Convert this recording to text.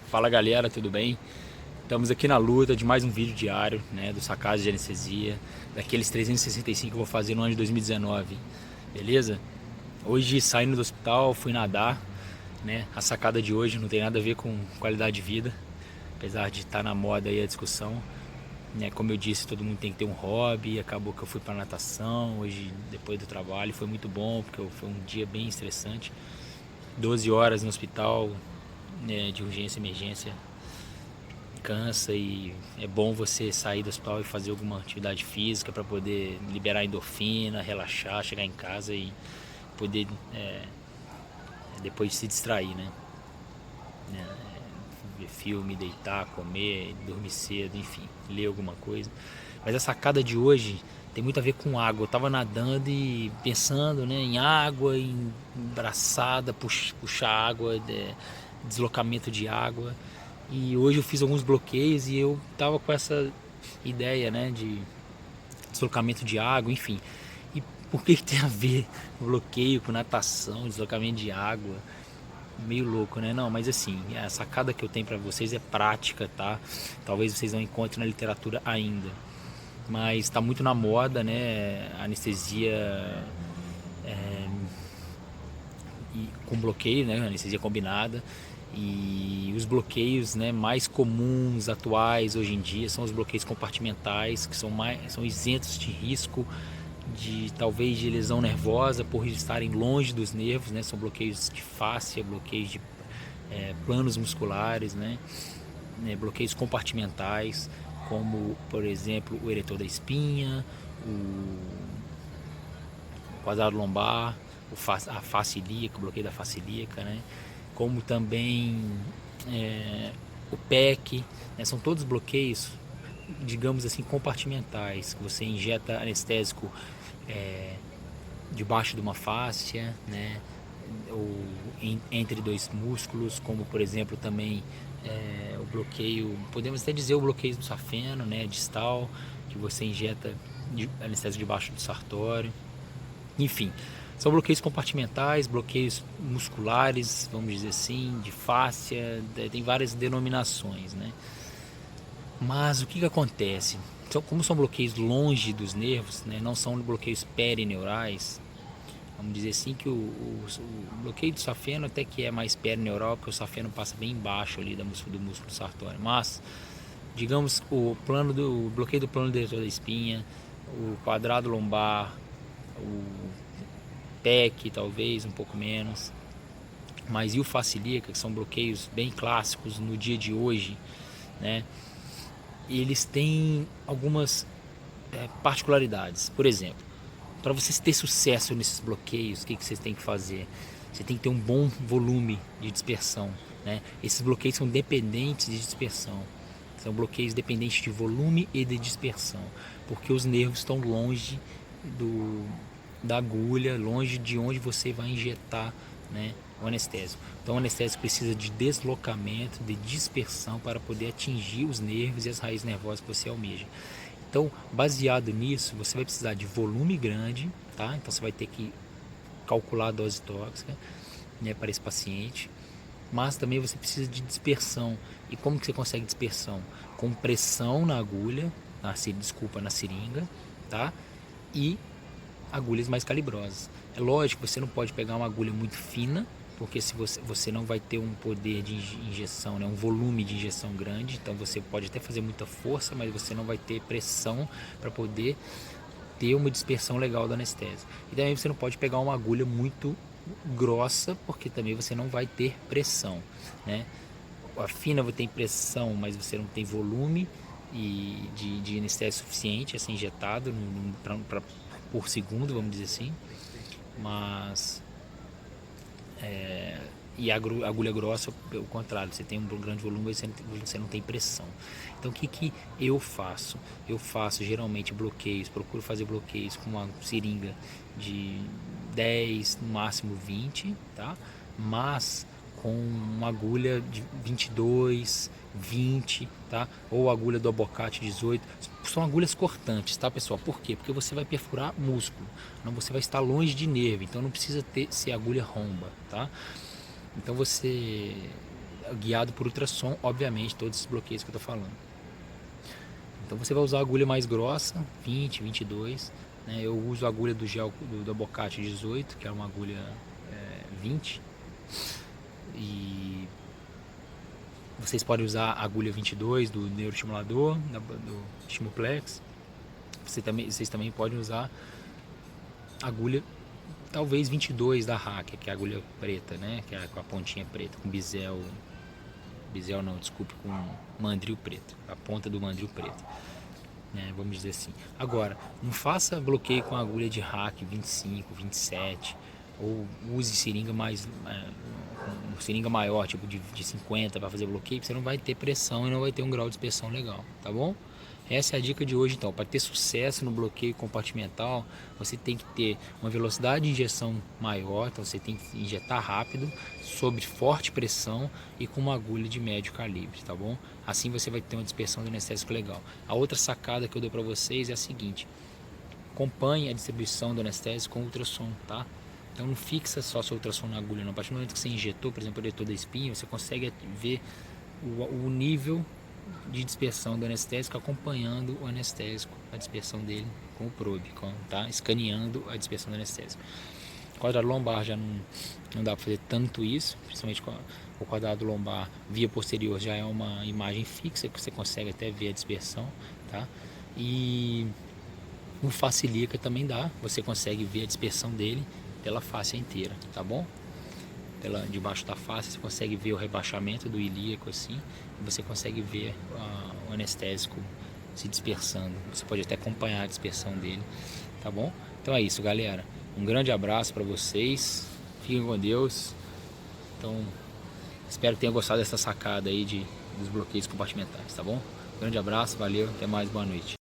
Fala galera, tudo bem? Estamos aqui na luta de mais um vídeo diário, né, do Sacados de Anestesia, daqueles 365 que eu vou fazer no ano de 2019, beleza? Hoje, saindo do hospital, fui nadar, né? A sacada de hoje não tem nada a ver com qualidade de vida, apesar de estar na moda aí a discussão, né? Como eu disse, todo mundo tem que ter um hobby. Acabou que eu fui para natação hoje depois do trabalho, foi muito bom porque foi um dia bem estressante. 12 horas no hospital, né, de urgência e emergência, cansa, e é bom você sair do hospital e fazer alguma atividade física para poder liberar endorfina, relaxar, chegar em casa e poder depois se distrair, né? Ver filme, deitar, comer, dormir cedo, enfim, ler alguma coisa. Mas a sacada de hoje tem muito a ver com água. Eu tava nadando e pensando, né, em água, em braçada, puxar água, deslocamento de água. E hoje eu fiz alguns bloqueios e eu tava com essa ideia, né, de deslocamento de água, enfim. E por que tem a ver bloqueio com natação, deslocamento de água? Meio louco, né? Não, mas assim, a sacada que eu tenho pra vocês é prática, tá? Talvez vocês não encontrem na literatura ainda, mas tá muito na moda, né? Anestesia com bloqueio, né? Anestesia combinada. E os bloqueios, né, mais comuns, atuais hoje em dia, são os bloqueios compartimentais, que são isentos de risco de talvez de lesão nervosa por estarem longe dos nervos, né? São bloqueios de fáscia, bloqueios de planos musculares, né? Bloqueios compartimentais, como por exemplo o eretor da espinha, o quadrado lombar, a face ilíaca, o bloqueio da face ilíaca, né? Como também o PEC, né? São todos bloqueios, digamos assim, compartimentais, que você injeta anestésico debaixo de uma fáscia, né? Ou entre dois músculos, como por exemplo também o bloqueio, podemos até dizer o bloqueio do safeno, né? Distal, que você injeta anestésico debaixo do sartório. Enfim, são bloqueios compartimentais, bloqueios musculares, vamos dizer assim, de fáscia, tem várias denominações, né? Mas o que acontece? Como são bloqueios longe dos nervos, né? Não são bloqueios perineurais, vamos dizer assim que o bloqueio do safeno até que é mais perineural, porque o safeno passa bem embaixo ali do músculo sartório. Mas, digamos, o bloqueio do plano diretor da espinha, o quadrado lombar, o PEC talvez, um pouco menos. Mas e o facilíaca, que são bloqueios bem clássicos no dia de hoje, né? Eles têm algumas particularidades. Por exemplo, para vocês ter sucesso nesses bloqueios, o que vocês têm que fazer? Você tem que ter um bom volume de dispersão, né? Esses bloqueios são dependentes de dispersão. São bloqueios dependentes de volume e de dispersão, porque os nervos estão longe da agulha, longe de onde você vai injetar, né, o anestésico. Então o anestésico precisa de deslocamento, de dispersão para poder atingir os nervos e as raízes nervosas que você almeja. Então, baseado nisso, você vai precisar de volume grande, tá? Então você vai ter que calcular a dose tóxica, né, para esse paciente. Mas também você precisa de dispersão. E como que você consegue dispersão? Com pressão na agulha, na seringa, tá? E agulhas mais calibrosas. É lógico, você não pode pegar uma agulha muito fina, porque se você não vai ter um poder de injeção, né, um volume de injeção grande, então você pode até fazer muita força, mas você não vai ter pressão para poder ter uma dispersão legal do anestésico. E também você não pode pegar uma agulha muito grossa, porque também você não vai ter pressão, né? A fina você tem pressão, mas você não tem volume e de anestésico suficiente a ser injetado por segundo, vamos dizer assim. Mas e a agulha grossa, o contrário, você tem um grande volume, você não tem pressão. Então o que eu faço? Eu faço geralmente bloqueios, procuro fazer bloqueios com uma seringa de 10, no máximo 20, tá? Mas com uma agulha de 22, 20, tá? Ou agulha do abocate 18. São agulhas cortantes, tá, pessoal? Por quê? Porque você vai perfurar músculo, não, você vai estar longe de nervo, então não precisa ser agulha romba, tá? Então você guiado por ultrassom, obviamente, todos esses bloqueios que eu estou falando. Então você vai usar a agulha mais grossa, 20, 22, né? Eu uso a agulha do gel do Abocate 18, que é uma agulha 20, e vocês podem usar a agulha 22 do neuroestimulador, do Estimuplex. Vocês também podem usar a agulha talvez 22 da Hacker, que é a agulha preta, né? Que é com a pontinha preta, com bisel não, desculpe, com mandril preto, a ponta do mandril preto, né? Vamos dizer assim. Agora, não faça bloqueio com a agulha de hack 25, 27, ou use seringa seringa maior, tipo de 50 para fazer bloqueio, porque você não vai ter pressão e não vai ter um grau de dispersão legal, tá bom? Essa é a dica de hoje. Então, para ter sucesso no bloqueio compartimental, você tem que ter uma velocidade de injeção maior, então você tem que injetar rápido, sob forte pressão e com uma agulha de médio calibre, tá bom? Assim você vai ter uma dispersão do anestésico legal. A outra sacada que eu dou para vocês é a seguinte: acompanhe a distribuição do anestésico com ultrassom, tá? Então não fixa só seu ultrassom na agulha, não. A partir do momento que você injetou, por exemplo, o diretor da espinha, você consegue ver o nível de dispersão do anestésico, acompanhando o anestésico, a dispersão dele com o probe, tá? Escaneando a dispersão do anestésico. Quadrado lombar já não dá para fazer tanto isso, principalmente com o quadrado lombar via posterior já é uma imagem fixa que você consegue até ver a dispersão, tá? E o face ilíaca também dá, você consegue ver a dispersão dele pela face inteira, tá bom? Debaixo da face você consegue ver o rebaixamento do ilíaco assim, e você consegue ver o anestésico se dispersando. Você pode até acompanhar a dispersão dele, tá bom? Então é isso, galera. Um grande abraço para vocês. Fiquem com Deus. Então, espero que tenham gostado dessa sacada aí dos bloqueios compartimentais, tá bom? Grande abraço, valeu, até mais, boa noite.